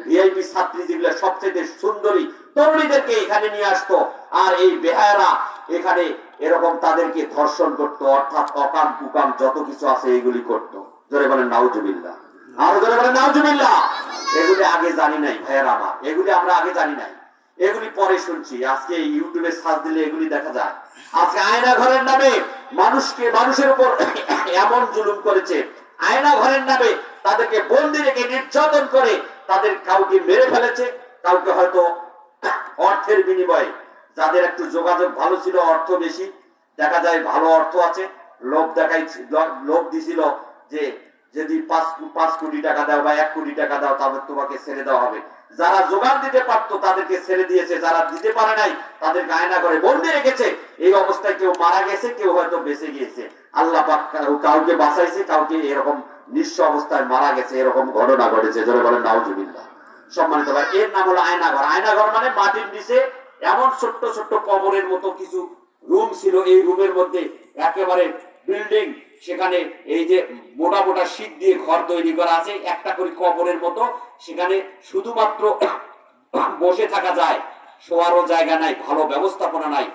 Speaker 1: ভিআইপি ছাত্রী যেগুলো সবচেয়ে সুন্দরী তরুণীদেরকে এখানে নিয়ে আসতো, আর এই বেহায়ারা এখানে এরকম তাদেরকে ধর্ষণ করত, অর্থাৎ অকাম কুকাম যত কিছু আছে এগুলি করত। জোরে বলেন নাউজুবিল্লাহ, আরো জোরে বলেন নাউজুবিল্লাহ। এগুলি আগে জানি নাই ভাইয়েরা আমার, এগুলি আমরা আগে জানি নাই, এগুলি পরে শুনছি। আজকে ইউটিউবে সার্চ দিলে এগুলি দেখা যায়। আজকে আয়না ঘরের নামে মানুষের উপর এমন জুলুম করেছে, আয়না ঘরের নামে তাদেরকে বন্দি রেখে নির্যাতন করে তাদের কাউকে মেরে ফেলেছে, কাউকে হয়তো অর্থের বিনিময়ে, যাদের একটু যোগাযোগ ভালো ছিল, অর্থ বেশি, দেখা যায় ভালো অর্থ আছে, লোভ দিছিল যে যদি 5 কোটি টাকা দাও বা 1 কোটি টাকা দাও তবে তোমাকে ছেড়ে দেওয়া হবে। যারা যোগান দিতে পারতো তাদেরকে ছেড়ে দিয়েছে, যারা দিতে পারে নাই তাদেরকে আয়না করে বন্দি রেখেছে। এই অবস্থায় কেউ মারা গেছে, কেউ হয়তো বেঁচে গিয়েছে। আল্লাহ পাক কাউকে বাঁচাইছে, কাউকে এরকম নিঃস্ব অবস্থায় মারা গেছে, এরকম ঘটনা ঘটেছে। জোরে বলেন নাউজুবিল্লাহ। সম্মানিত ভাই, এর নাম হলো আয়না ঘর। আয়না ঘর মানে মাটির নিচে এমন ছোট্ট ছোট্ট কবরের মতো কিছু রুম ছিল। এই রুমের মধ্যে একেবারে বিল্ডিং, সেখানে এই যে মোটা মোটা শীট দিয়ে ঘর তৈরি করা আছে, একটা করে কবরের মতো, সেখানে শুধুমাত্র বসে থাকা যায়, শোয়ারও জায়গা নাই, ভালো ব্যবস্থাপনা নাই,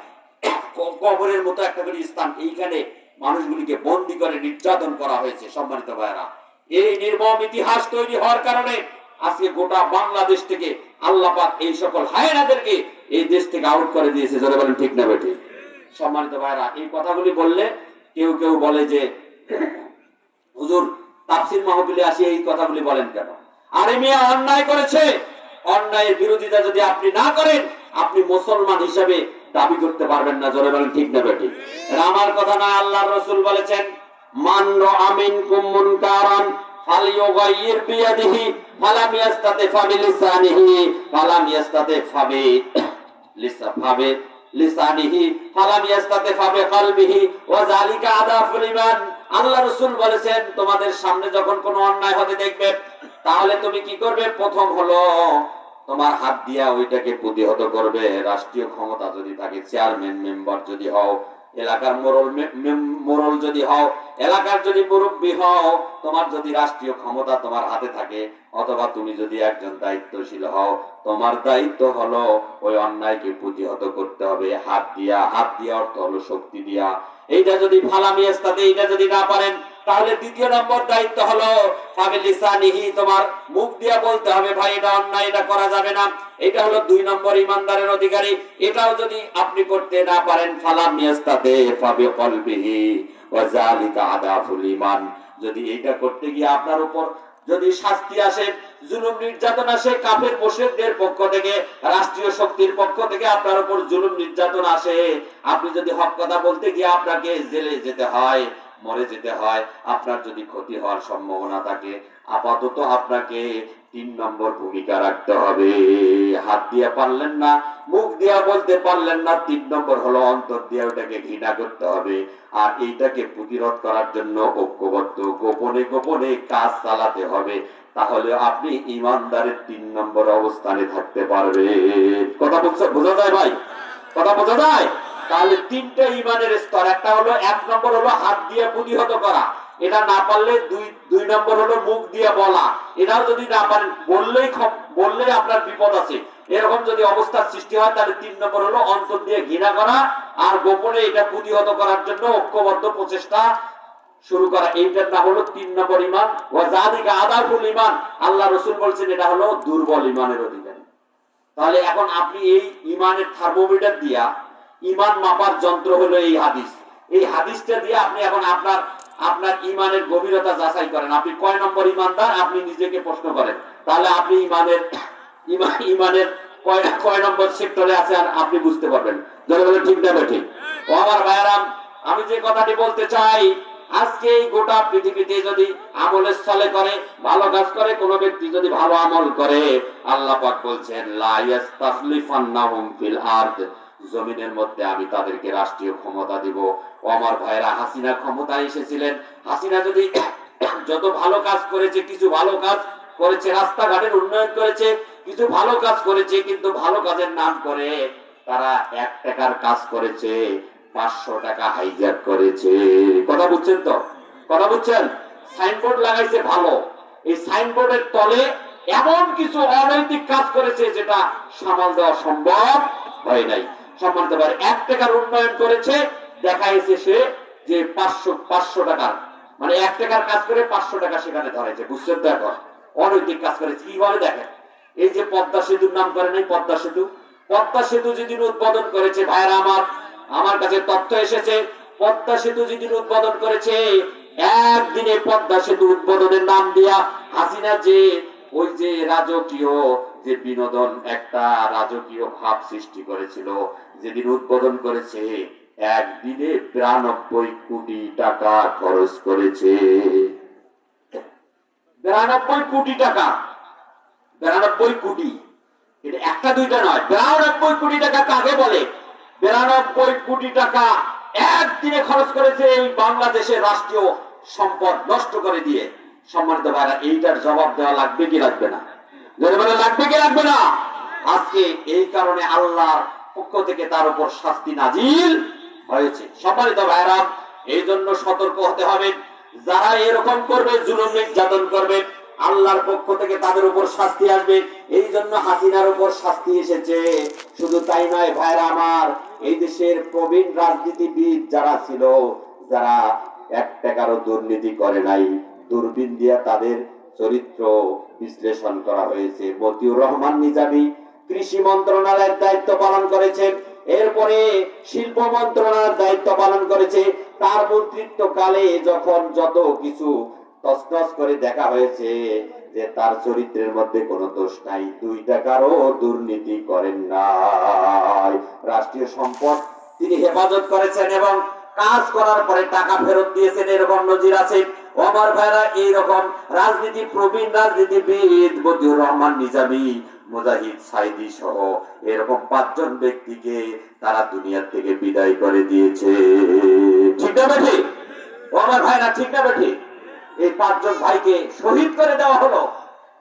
Speaker 1: কবরের মতো একটা করে স্থান। এইখানে মানুষগুলিকে বন্দী করে নির্যাতন করা হয়েছে। সম্মানিত ভাইরা, এই নির্মম ইতিহাস তৈরি হওয়ার কারণে আজকে গোটা বাংলাদেশ থেকে আল্লাহ পাক এই সকল হায়নাদেরকে এই দেশ থেকে আউট করে দিয়েছে। যারা বলেন ঠিক না বেঠিক? সম্মানিত ভাইরা, এই কথাগুলি বললে কেউ কেউ বলে যে হুজুর তাফসীর মাহফিলে আসি এই কথাগুলি বলেন কেন? আরে মিয়া, অন্যায় করেছে, অন্যায়ের বিরোধিতা যদি আপনি না করেন, আপনি মুসলমান হিসেবে দাবি করতে পারবেন না। জোরে বলেন ঠিক না বেঠিক? এটা আমার কথা না, আল্লাহর রাসূল বলেছেন, মান রাআ মিনকুম মুনকারান ফালইউগাইয়ির বিয়াদিহি ফালাম ইয়াস্তাতি ফাবিলিসানিহি ফালাম ইয়াস্তাতি লিসানিহি ফালাম ইয়াস্তাতি ফাবিকলবিহি ওয়া যালিকা আদাফুল ঈমান। আল্লাহ রাসূল বলেছেন, তোমাদের সামনে যখন কোনো অন্যায় হতে দেখবে, তাহলে তুমি কি করবে? প্রথম হলো তোমার হাত দিয়া ওইটাকে প্রতিহত করবে। রাষ্ট্রীয় ক্ষমতা যদি থাকে, চেয়ারম্যান মেম্বার যদি হও, এলাকার মোড়ল যদি হও, এলাকার যদি মুরব্বী হও, তোমার যদি রাষ্ট্রীয় ক্ষমতা তোমার হাতে থাকে, অথবা তুমি যদি একজন দায়িত্বশীল হও, তোমার দায়িত্ব হলো ওই অন্যায়কে প্রতিহত করতে হবে হাত দিয়া। হাত দিয়া অর্থ হলো শক্তি দিয়া। এইটা যদি ফালামি ইস্তাতে এইটা যদি না পারেন, তাহলে দ্বিতীয় নম্বর দায়িত্ব হলো ফাবিলিসানিহি, তোমার মুখ দিয়া বলতে হবে ভাই এটা অন্যায়, এটা করা যাবে না। এটা হলো 2 নম্বর ইমানদারের অধিকারী। এটাও যদি আপনি করতে না পারেন, ফালাম ইস্তাতে ফাবিকলবিহি ওয়া যালিকা আদাফুল ঈমান, যদি এইটা করতে গিয়ে আপনার উপর যদি শাস্তি আসে, জুলুম নির্যাতন আসে, কাফের মুশরিকদের পক্ষ থেকে, রাষ্ট্রীয় শক্তির পক্ষ থেকে আপনার উপর জুলুম নির্যাতন আসে, আপনি যদি হক কথা বলতে গিয়ে আপনাকে জেলে যেতে হয়, মরে যেতে হয়, আপনার যদি ক্ষতি হওয়ার সম্ভাবনা থাকে, আপাতত আপনাকে 3 নম্বর ভূমিকা রাখতে হবে। হাত দিয়ে পারলেন না, মুখ দিয়ে বলতে পারলেন না, 3 নম্বর হলো অন্তর দিয়ে ওটাকে ঘৃণা করতে হবে। আর এইটাকে প্রতিরোধ করার জন্য ঐক্যবদ্ধ গোপনে গোপনে কাজ চালাতে হবে। তাহলে আপনি ইমানদারের 3 নম্বর অবস্থানে থাকতে পারবে। কথা বোঝা যায় ভাই? কথা বোঝা যায়? তাহলে 3টা ইমানের স্তর। একটা হলো 1 নম্বর হলো হাত দিয়ে প্রতিহত করা, এটা না পারলে 2 নম্বর হলো মুখ দিয়ে বলা, এটাও যদি না পারেন, বললেই আপনার বিপদ আছে, এরকম যদি অবস্থার সৃষ্টি হয়, তাহলে 3 নম্বর হলো অন্তর দিয়ে ঘৃণা করা আর গোপনে এটা প্রতিহত করার জন্য ঐক্যবদ্ধ প্রচেষ্টা শুরু করা। এইটার নাম হলো 3 নম্বর ঈমান। ওয়া যালিকা আদাফুল ঈমান, আল্লাহ রাসূল বলেছেন এটা হলো দুর্বল ঈমানের অধিকারী। তাহলে এখন আপনি এই ঈমানের থার্মোমিটার দিয়া, ঈমান মাপার যন্ত্র হলো এই হাদিস। এই হাদিসটা দিয়ে আপনি এখন আপনার ঈমানের গভীরতা যাচাই করেন। আপনি কয় নম্বর ঈমানদার আপনি নিজেকে প্রশ্ন করেন, তাহলে আপনি ঈমানের কয় নম্বর সেক্টরে আছে আর আপনি বুঝতে পারবেন। যদি বলেন ঠিক না ঠিক? ও আমার ভাইয়ারাম, আমি যে কথাটি বলতে চাই, আজকে এই গোটা পৃথিবীতে যদি আমলের স্থলে করে, ভালো কাজ করে, কোন ব্যক্তি যদি ভালো আমল করে, আল্লাহ পাক বলছেন লা ইয়াস্তাখলিফান্নাহুম ফিল আরদ, জমিনের মধ্যে আমি তাদেরকে রাষ্ট্রীয় ক্ষমতা দিব। ও আমার ভাইরা, হাসিনা ক্ষমতায় এসেছিলেন, হাসিনা যদি যত ভালো কাজ করেছে, কিছু ভালো কাজ করেছে, রাস্তাঘাটের উন্নয়ন করেছে, কিছু ভালো কাজ করেছে, কিন্তু ভালো কাজের নাম করে তারা 1 টাকার কাজ করেছে, 500 টাকা হাইজ্যাক করেছে। কথা বুঝছেন তো? কথা বুঝছেন? সাইনবোর্ড লাগাইছে ভালো, এই সাইনবোর্ডের তলে এমন কিছু অনৈতিক কাজ করেছে যেটা সামাল দেওয়া সম্ভব হয় নাই। সম্মানিত ভাই, 1 টাকার উন্নয়ন করেছে, দেখা গেছে সে যে 500 টাকার, মানে 1 টাকার কাজ করে 500 টাকা সেখানে ধরেছে। বুঝছেন তো? এখন অনৈতিক কাজ করেছে কি বলে দেখেন। এই যে পদ্মা সেতুর নাম করে নাই, পদ্মা সেতু, পদ্মা সেতু যেদিন উদ্বোধন করেছে, ভাইরা আমার কাছে তথ্য এসেছে, পদ্মা সেতু যেদিন উদ্বোধন করেছে, একদিনে পদ্মা সেতু উদ্বোধনের নাম দিয়া হাসিনা যে ওই যে রাজকীয় যে বিনোদন, একটা রাজকীয় ভাব সৃষ্টি করেছিল, যেদিন উদ্বোধন করেছে, একদিনে 92 কোটি টাকা খরচ করেছে। 92 কোটি টাকা, 92 কোটি, এটা একটা দুইটা নয়, 92 কোটি টাকা কাকে বলে? 92 কোটি টাকা একদিনে খরচ করেছে এই বাংলাদেশের রাষ্ট্রীয় সম্পদ নষ্ট করে দিয়ে। সম্মানিত ভাইরা, এইটার জবাব দেওয়া লাগবে কি লাগবে না? যদি বলে লাগবে কি লাগবে না? আজকে এই কারণে আল্লাহর পক্ষ থেকে তার উপর শাস্তি নাজিল হয়েছে। সম্মানিত ভাইরা, এই জন্য সতর্ক হতে হবে, যারা এরকম করবে, জুলুম নির্যাতন করবে, আল্লাহর পক্ষ থেকে তাদের উপর শাস্তি আসবে। এই জন্য হাসিনার উপর শাস্তি এসেছে। শুধু তাই নয় ভাইরা আমার, এই দেশের প্রবীণ রাজনীতিবিদ যারা ছিল, যারা 1 টাকারও দুর্নীতি করে নাই, দূরবীন দিয়া তাদের চরিত্র বিশ্লেষণ করা হয়েছে। মতিউর রহমান নিজামী কৃষি মন্ত্রণালয়ের দায়িত্ব পালন করেছেন, এরপরে শিল্প মন্ত্রণালয়ের দায়িত্ব পালন করেছে। তার মন্ত্রিত্বকালে যখন যত কিছু তছনছ করে দেখা হয়েছে যে তার চরিত্রের মধ্যে কোনো দোষ নাই, 2 টাকারও দুর্নীতি করেন নাই। রাষ্ট্রীয় সম্পদ তিনি হেফাজত করেছেন এবং কাজ করার পরে টাকা ফেরত দিয়েছেন, এরকম নজির আছে। আমার ভাইরা, এইরকম রাজনীতি প্রবীণ রাজনীতিবিদ মতিউর রহমান নিজামী, মুজাহিদ সাইদি সহ এরকম 5 জন ব্যক্তিকে তারা দুনিয়া থেকে বিদায় করে দিয়েছে। ঠিক না বেঠি? আমার ভাইরা, ঠিক না বেঠি? এই 5 জন ভাইকে শহীদ করে দেওয়া হলো।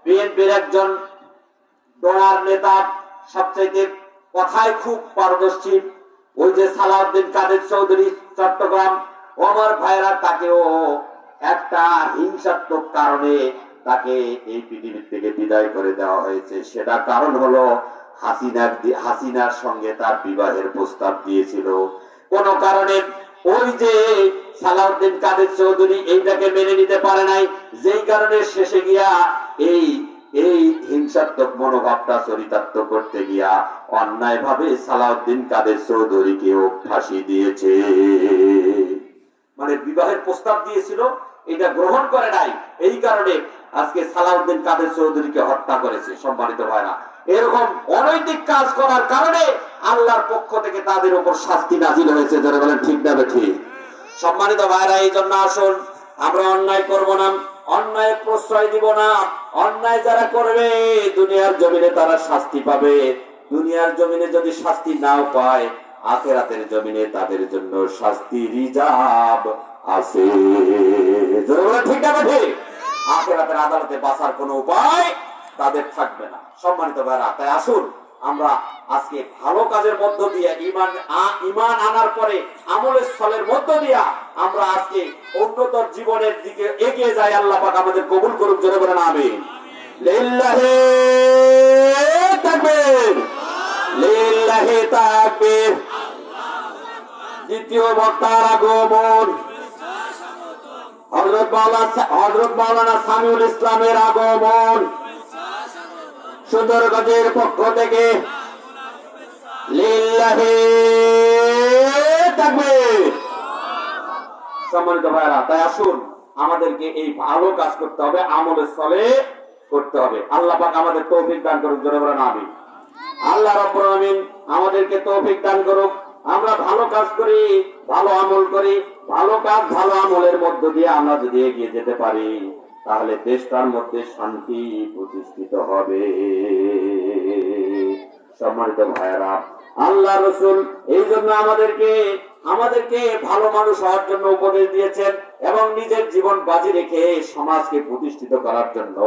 Speaker 1: বিএনপির একজন ডোনার নেতা, সবচাইতে কথায় খুব পারদর্শী, ওই যে সালাউদ্দিন কাদের চৌধুরী চট্টগ্রাম, ওমর ভাইরা তাকেও একটা হিংসাত্মক কারণে তাকে এই পৃথিবী থেকে বিদায় করে দেওয়া হয়েছে। সেটা কারণ হলো হাসিনার সঙ্গে তার বিবাহের প্রস্তাব দিয়েছিল। কোন কারণে ওই যে সালাউদ্দিন কাদের চৌধুরী এইটাকে মেনে নিতে পারে নাই, যেই কারণে শেষে গিয়া এই এই হিংসাত্মক মনোভাবটা চরিতার্থ করতে গিয়া অন্যায় ভাবে সালাউদ্দিন কাদের চৌধুরীকেও ফাঁসি দিয়েছে। মানে বিবাহের প্রস্তাব দিয়েছিল, এটা গ্রহণ করে নাই, এই কারণে আজকে সালাউদ্দিন কাদের চৌধুরীকে হত্যা করেছে। সম্মানিত ভাইরা, এরকম অনৈতিক কাজ করার কারণে আল্লাহর পক্ষ থেকে তাদের উপর শাস্তি নাজিল হয়েছে। যারা বলেন ঠিক না ঠিক? সম্মানিত ভাইরা, এই জন্য আসুন আমরা অন্যায় করব না, অন্যায় প্রশ্রয় দিব না। অন্যায় যারা করবে দুনিয়ার জমিনে তারা শাস্তি পাবে। দুনিয়ার জমিনে যদি শাস্তি নাও পায়, আখিরাতের জমিনে তাদের জন্য শাস্তি রিজার্ভ আছে। ঠিক না ঠিক? আখিরাতের আদালতে বাঁচার কোনো উপায় তাদের থাকবে না। সম্মানিত ভাইরা, তাই আসুন আমরা আজকে ভালো কাজের মধ্য দিয়ে ঈমান আনার পরে আমলের ফলের মধ্য দিয়ে আমরা আজকে উন্নতর জীবনের দিকে এগিয়ে যাই। আল্লাহ পাক আমাদের কবুল করুক। জোরে বলেন আমিন। লিল্লাহি তাকবীর, লিল্লাহি তাকবীর। দ্বিতীয় বক্তার আগমন, হযরত মাওলানা সামিউল ইসলামের আগমন। সুন্দরগঞ্জের পক্ষ থেকে লিল্লাহি তাকবীর। সম্মানিত ভাইরা, তাই আসুন আমাদেরকে এই ভালো কাজ করতে হবে, আমলের ফলে করতে হবে। আল্লাহ পাক আমাদের তৌফিক দান করুক। জোরে বলেন আমিন। আল্লাহ রাব্বুল আলামিন আমাদেরকে তৌফিক দান করুক। আমরা ভালো কাজ করি, ভালো আমল করি। ভালো কাজ ভালো আমলের মধ্য দিয়ে আমরা যদি এগিয়ে যেতে পারি, তাহলে দেশটার মধ্যে শান্তি প্রতিষ্ঠিত হবে। সম্মানিত ভাইয়েরা, আল্লাহ রাসূল এই জন্য আমাদেরকে ভালো মানুষ হওয়ার জন্য উপদেশ দিয়েছেন এবং নিজের জীবন বাজি রেখে সমাজকে প্রতিষ্ঠিত করার জন্য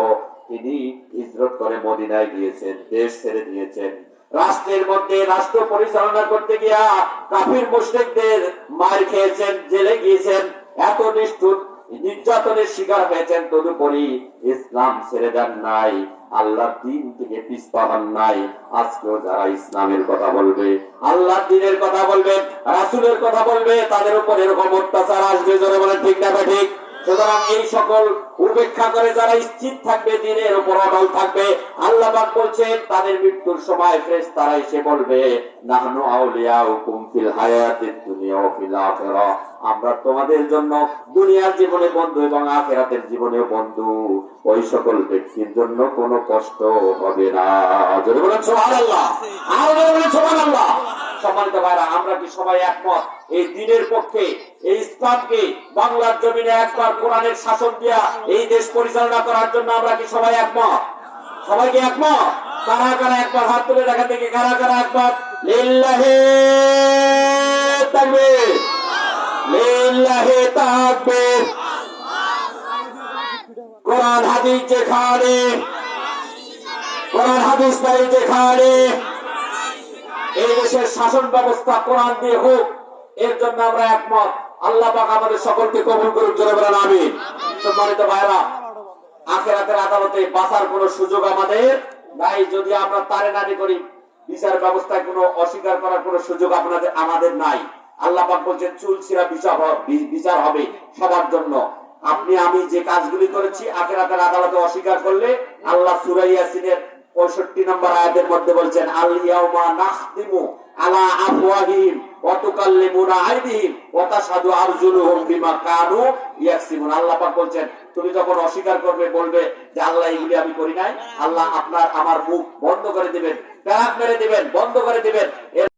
Speaker 1: তিনি হিজরত করে মদিনায় গিয়েছেন, দেশ ছেড়ে দিয়েছেন। রাষ্ট্রের মধ্যে রাষ্ট্র পরিচালনা করতে গিয়া কাফির মুশরিকদের মার খেয়েছেন, জেলে গিয়েছেন, এত নিষ্ঠুর নির্যাতনের শিকার হয়েছেন, তদুপরি ইসলাম ছেড়ে দেন নাই, আল্লাহর দ্বীন থেকে পিছপা হন নাই। আজকেও যারা ইসলামের কথা বলবে, আল্লাহর দ্বীনের কথা বলবে, রাসূলের কথা বলবে, তাদের উপর এরকম অত্যাচার আসবে। জোরে বলেন ঠিক না ঠিক? সুতরাং এই সকল উপেক্ষা করে যারা স্থির থাকবে, দ্বীনের উপর অটল থাকবে, আল্লাহ পাক বলছেন তাদের মৃত্যুর সময় ফেরেশতারা এসে বলবে, নাহনু আউলিয়াউকুম ফিল হায়াতিদ দুনিয়া ওয়া ফিল আখিরাহ, আমরা তোমাদের জন্য দুনিয়ার জীবনে বন্ধু এবং আখিরাতের জীবনেও বন্ধু। ওই সকল ব্যক্তির জন্য কোনো কষ্ট হবে না। জোরে বলেন সুবহানাল্লাহ, আর জোরে বলেন সুবহানাল্লাহ। সম্মানিত ভাইরা, আমরা কি সবাই একমত এই দ্বীনের পক্ষে, এই ইসলামকে বাংলার জমিনে একবার কোরআনের শাসন দিয়া এই দেশ পরিচালনা করার জন্য আমরা কি সবাই একমত? সবাইকে একমত? কারা কারা একবার হাত তুলে দেখা থেকে কারা কারা একমত? লিল্লাহি তাকবীর, লিল্লাহি তাকবীর। কোরআন হাদিস যেখানে, কোরআন হাদিস নাই যেখানে, এই দেশের শাসন ব্যবস্থা কোরআন দিয়ে হোক, এর জন্য আমরা একমত। আল্লাহ পাক আমাদের সকলকে কবুল করুক। জোরে বলেন আমিন। সম্মানিত ভাইরা, আখিরাতের আদালতে বাঁচার কোনো সুযোগ আমাদের নাই যদি আমরা তারে নারী করি। বিচার ব্যবস্থায় কোনো অস্বীকার করার কোনো সুযোগ আমাদের নাই। আল্লাহ পাক বলছেন চুল ছিঁড়া বিচার হবে সবার জন্য। আপনি আমি যে কাজগুলি করেছি আখিরাতের আদালতে অস্বীকার করলে, আল্লাহ সূরা ইয়াসিনের 65 নম্বর আয়াতের মধ্যে বলছেন, আল ইয়াউমা নাখতিমু আলা আফওয়াহিহিম ওয়া তুকাল্লিমুনা আইদিহিম ওয়া তাশহাদু আরজুলুহুম বিমা কানু ইয়াকসিবুন। আল্লাহ পাক বলছেন তুমি যখন অস্বীকার করবে, বলবে যে আল্লাহ এগুলি আমি করি নাই, আল্লাহ আপনার আমার মুখ বন্ধ করে দিবেন, পেরাক মেরে দিবেন, বন্ধ করে দিবেন।